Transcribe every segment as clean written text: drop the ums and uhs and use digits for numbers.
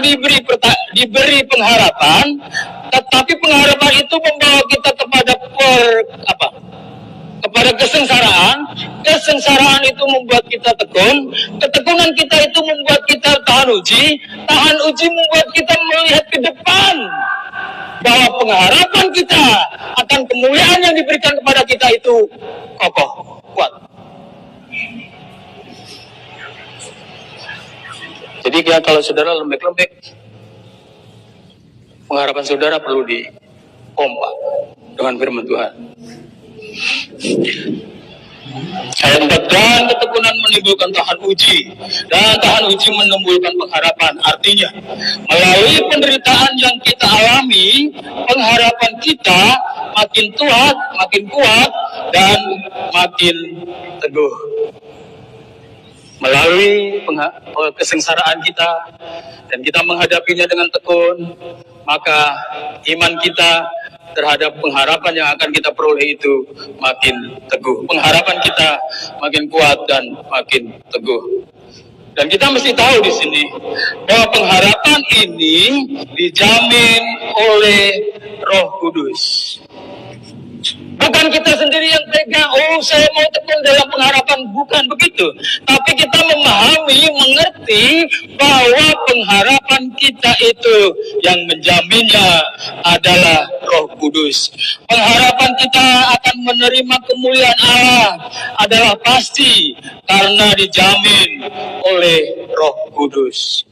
diberi pengharapan, tetapi pengharapan itu membawa kita kepada kepada kesengsaraan. Kesengsaraan itu membuat kita tekun, ketekunan kita itu membuat kita tahan uji membuat kita melihat ke depan bahwa pengharapan kita akan kemuliaan yang diberikan kepada kita itu kokoh, kuat. Jadi kalau saudara lembek-lembek, pengharapan saudara perlu dipompa dengan firman Tuhan. Ayat 4, dan ketekunan menimbulkan tahan uji, dan tahan uji menimbulkan pengharapan. Artinya, melalui penderitaan yang kita alami, pengharapan kita makin kuat, dan makin teguh. Melalui kesengsaraan kita, dan kita menghadapinya dengan tekun, maka iman kita terhadap pengharapan yang akan kita peroleh itu makin teguh. Pengharapan kita makin kuat dan makin teguh. Dan kita mesti tahu di sini bahwa pengharapan ini dijamin oleh Roh Kudus. Bukan kita sendiri yang pegang, saya mau tekun dalam pengharapan, bukan begitu. Tapi kita memahami, mengerti bahwa pengharapan kita itu yang menjaminnya adalah Roh Kudus. Pengharapan kita akan menerima kemuliaan Allah adalah pasti karena dijamin oleh Roh Kudus.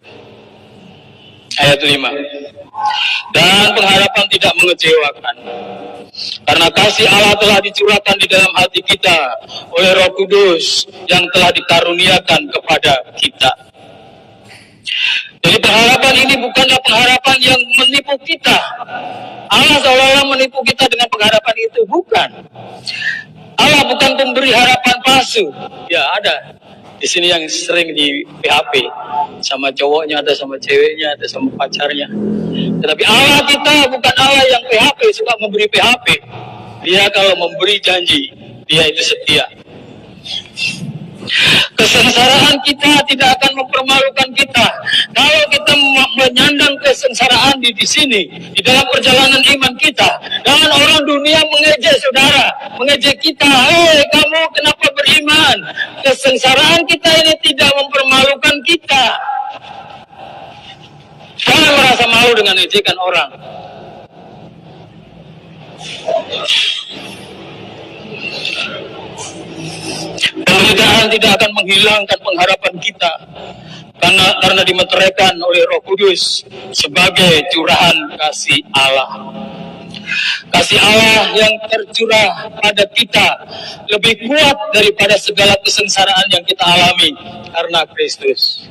Ayat 5. Dan pengharapan tidak mengecewakan, karena kasih Allah telah dicurahkan di dalam hati kita oleh Roh Kudus yang telah dikaruniakan kepada kita. Jadi pengharapan ini bukanlah pengharapan yang menipu kita. Allah seolah-olah menipu kita dengan pengharapan itu, bukan. Allah bukan pemberi harapan palsu. Ya, ada di sini yang sering di PHP sama cowoknya, ada sama ceweknya, ada sama pacarnya. Tetapi Allah kita bukan Allah yang PHP, suka memberi PHP. Dia kalau memberi janji, dia itu setia. Kesengsaraan kita tidak akan mempermalukan kita. Kalau kita menyandang kesengsaraan di sini, di dalam perjalanan iman kita, dan orang dunia mengejek saudara, mengejek kita, kamu kenapa beriman? Kesengsaraan kita ini tidak mempermalukan kita. Jangan merasa malu dengan ejekan orang. Penderitaan tidak akan menghilangkan pengharapan kita, karena dimeteraikan oleh Roh Kudus sebagai curahan kasih Allah. Kasih Allah yang tercurah pada kita lebih kuat daripada segala kesengsaraan yang kita alami karena Kristus.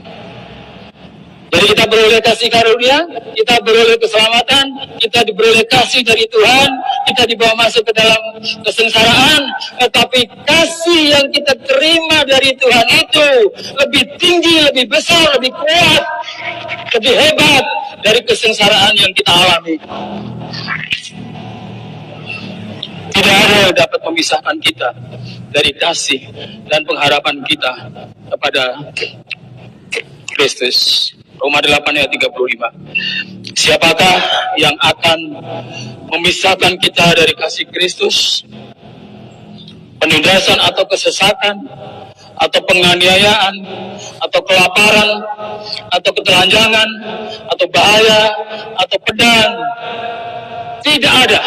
Jadi kita beroleh kasih karunia, kita beroleh keselamatan, kita beroleh kasih dari Tuhan, kita dibawa masuk ke dalam kesengsaraan, tetapi kasih yang kita terima dari Tuhan itu lebih tinggi, lebih besar, lebih kuat, lebih hebat dari kesengsaraan yang kita alami. Tidak ada yang dapat memisahkan kita dari kasih dan pengharapan kita kepada Kristus. Roma 8 ayat 35. Siapakah yang akan memisahkan kita dari kasih Kristus? Penindasan atau kesesatan, atau penganiayaan, atau kelaparan, atau ketelanjangan, atau bahaya, atau pedang? Tidak ada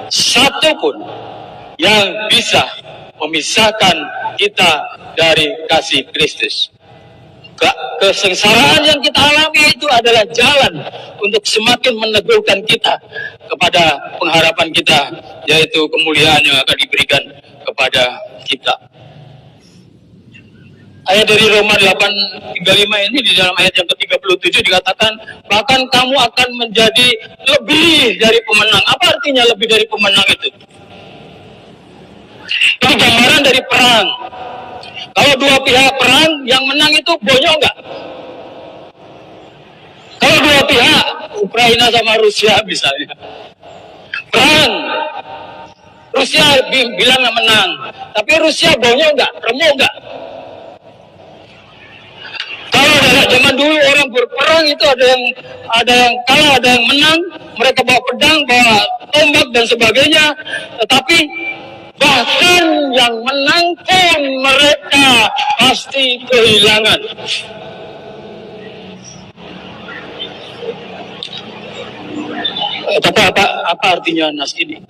satupun yang bisa memisahkan kita dari kasih Kristus. Kesengsaraan yang kita alami itu adalah jalan untuk semakin meneguhkan kita kepada pengharapan kita, yaitu kemuliaan yang akan diberikan kepada kita. Ayat dari Roma 8:35 ini, di dalam ayat yang ke-37 dikatakan, bahkan kamu akan menjadi lebih dari pemenang. Apa artinya lebih dari pemenang itu? Ini gambaran dari perang. Kalau dua pihak perang, yang menang itu bonyok enggak? Kalau dua pihak, Ukraina sama Rusia misalnya, perang, Rusia bilang menang, tapi Rusia bonyok enggak? Remuk enggak? Kalau zaman dulu orang berperang itu ada yang kalah, ada yang menang. Mereka bawa pedang, bawa tombak dan sebagainya. Tetapi bahkan yang menang pun mereka pasti kehilangan. Tapi apa artinya nas ini?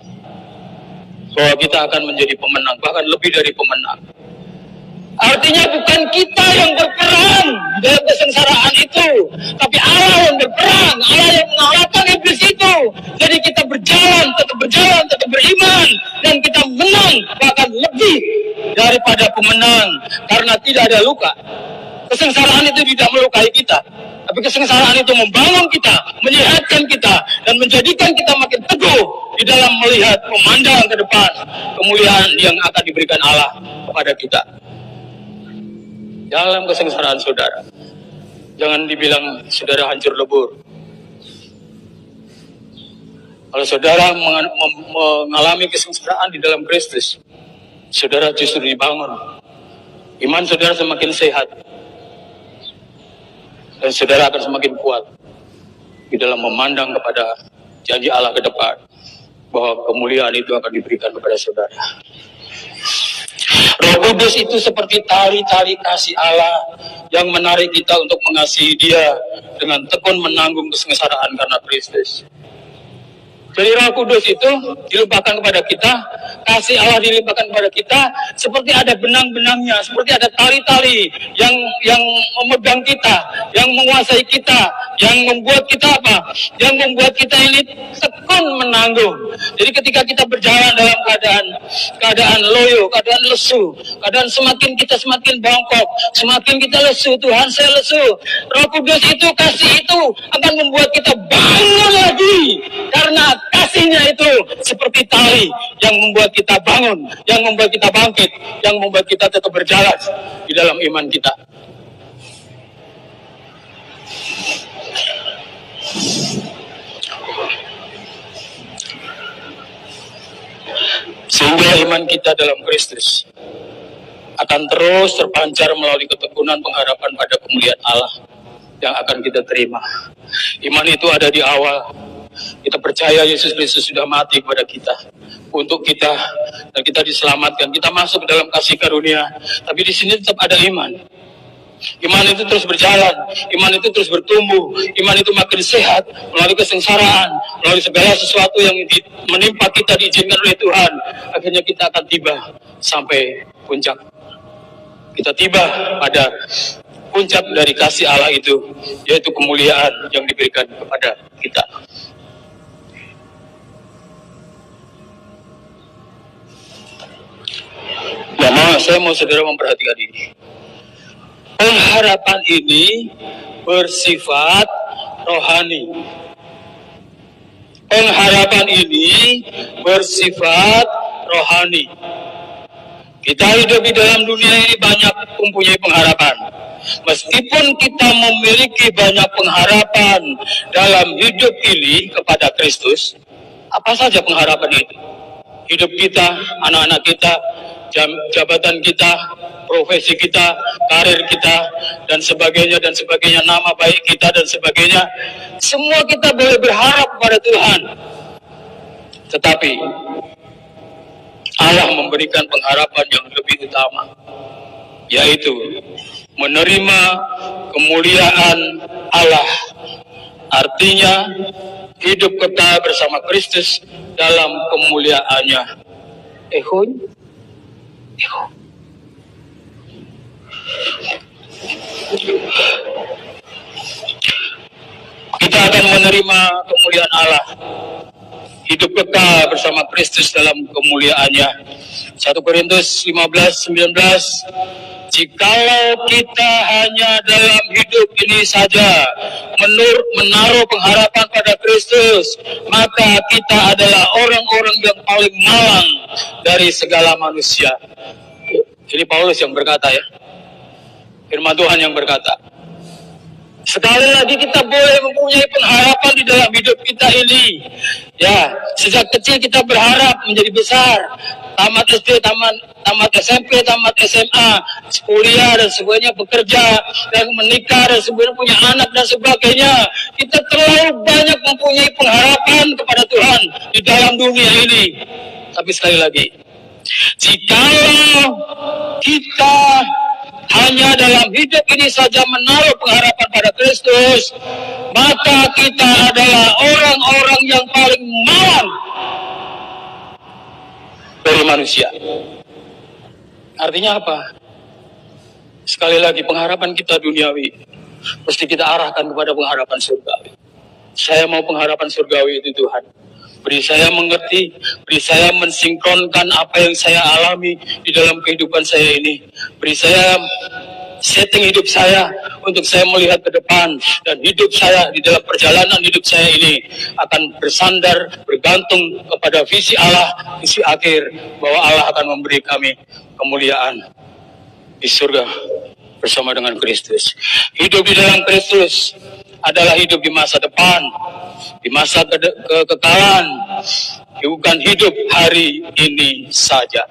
Bahwa kita akan menjadi pemenang, bahkan lebih dari pemenang. Artinya bukan kita yang berperang dalam kesengsaraan itu, tapi Allah yang berperang, Allah yang mengalahkan iblis itu. Jadi kita tetap berjalan, tetap beriman, dan kita menang, bahkan lebih daripada pemenang, karena tidak ada luka. Kesengsaraan itu tidak melukai kita, tapi kesengsaraan itu membangun kita, menyehatkan kita, dan menjadikan kita makin teguh di dalam melihat memandang ke depan kemuliaan yang akan diberikan Allah kepada kita. Dalam kesengsaraan saudara, jangan dibilang saudara hancur lebur. Kalau saudara mengalami kesengsaraan di dalam Kristus, saudara justru dibangun. Iman saudara semakin sehat, dan saudara akan semakin kuat di dalam memandang kepada janji Allah ke depan, bahwa kemuliaan itu akan diberikan kepada saudara. Roh Kudus itu seperti tali-tali kasih Allah yang menarik kita untuk mengasihi Dia dengan tekun menanggung kesengsaraan karena Kristus. Jadi Roh Kudus itu dilimpahkan kepada kita, kasih Allah dilimpahkan kepada kita, seperti ada benang-benangnya, seperti ada tali-tali yang memegang kita, yang menguasai kita, yang membuat kita apa? Yang membuat kita ini tekun menanggung. Jadi ketika kita berjalan dalam keadaan loyo, keadaan lesu, keadaan kita semakin bongkok, semakin kita lesu, Tuhan saya lesu. Roh Kudus itu, kasih itu akan membuat kita bangun lagi, karena kasihnya itu seperti tali yang membuat kita bangun, yang membuat kita bangkit, yang membuat kita tetap berjalan di dalam iman kita. Sehingga iman kita dalam Kristus akan terus terpancar melalui ketekunan pengharapan pada kemuliaan Allah yang akan kita terima. Iman itu ada di awal. Kita percaya Yesus Kristus sudah mati kepada kita untuk kita, dan kita diselamatkan. Kita masuk ke dalam kasih karunia, tapi di sini tetap ada iman. Iman itu terus berjalan, iman itu terus bertumbuh, iman itu makin sehat melalui kesengsaraan, melalui segala sesuatu yang menimpa kita diizinkan oleh Tuhan. Akhirnya kita akan tiba sampai puncak. Kita tiba pada puncak dari kasih Allah itu, yaitu kemuliaan yang diberikan kepada kita. Saya mau saudara memperhatikan ini. Pengharapan ini bersifat rohani. Pengharapan ini bersifat rohani. Kita hidup di dalam dunia ini banyak mempunyai pengharapan. Meskipun kita memiliki banyak pengharapan dalam hidup ini kepada Kristus, apa saja pengharapan itu? Hidup kita, anak-anak kita, jabatan kita, profesi kita, karir kita, dan sebagainya, nama baik kita, dan sebagainya. Semua kita boleh berharap kepada Tuhan. Tetapi Allah memberikan pengharapan yang lebih utama, yaitu menerima kemuliaan Allah. Artinya hidup kekal bersama Kristus dalam kemuliaannya. Kita akan menerima kemuliaan Allah, hidup kekal bersama Kristus dalam kemuliaannya. 1 Korintus 15:19. Jikalau kita hanya dalam hidup ini saja menaruh pengharapan pada Kristus, maka kita adalah orang-orang yang paling malang dari segala manusia. Ini Paulus yang berkata ya. Firman Tuhan yang berkata. Sekali lagi kita boleh mempunyai pengharapan di dalam hidup kita ini. Ya, sejak kecil kita berharap menjadi besar. Tamat SD, tamat SMP, tamat SMA, kuliah dan sebagainya, bekerja dan menikah dan sebagainya, punya anak dan sebagainya. Kita terlalu banyak mempunyai pengharapan kepada Tuhan di dalam dunia ini. Tapi sekali lagi, jikalau kita hanya dalam hidup ini saja menaruh pengharapan pada Kristus, maka kita adalah orang-orang yang paling malang dari manusia. Artinya apa? Sekali lagi, pengharapan kita duniawi mesti kita arahkan kepada pengharapan surgawi. Saya mau pengharapan surgawi itu Tuhan. Beri saya mengerti, beri saya mensinkronkan apa yang saya alami di dalam kehidupan saya ini. Beri saya setting hidup saya untuk saya melihat ke depan, dan hidup saya di dalam perjalanan hidup saya ini akan bersandar, bergantung kepada visi Allah, visi akhir, bahwa Allah akan memberi kami kemuliaan di surga bersama dengan Kristus. Hidup di dalam Kristus adalah hidup di masa depan, di masa kekekalan, bukan hidup hari ini saja.